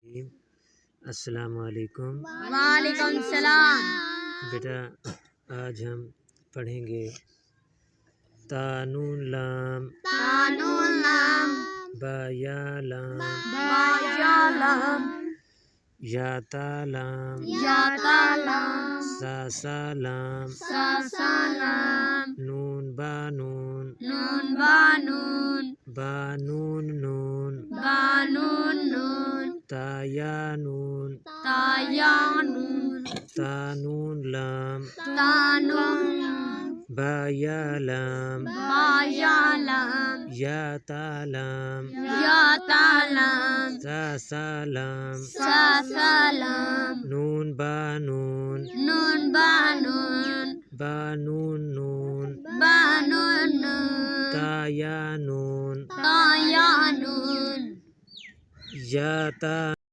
अस्सलामु अलैकुम। वालेकुम सलाम। बेटा आज हम पढ़ेंगे तानून लाम तानून लाम बा या लाम बा या लाम या ता लाम या ता लाम सा सा लाम सा सा लाम नून बा नून नून बा नून बा नून नून बा नून नून ता या नून ता या नून तानून लाम तानून बा या लाम बा या लाम या ता लाम या ता लाम सा सा लाम सा सा लाम नून बा नून नून बा नून बा नून नून बा नून नून ता या नून ता या नून या ता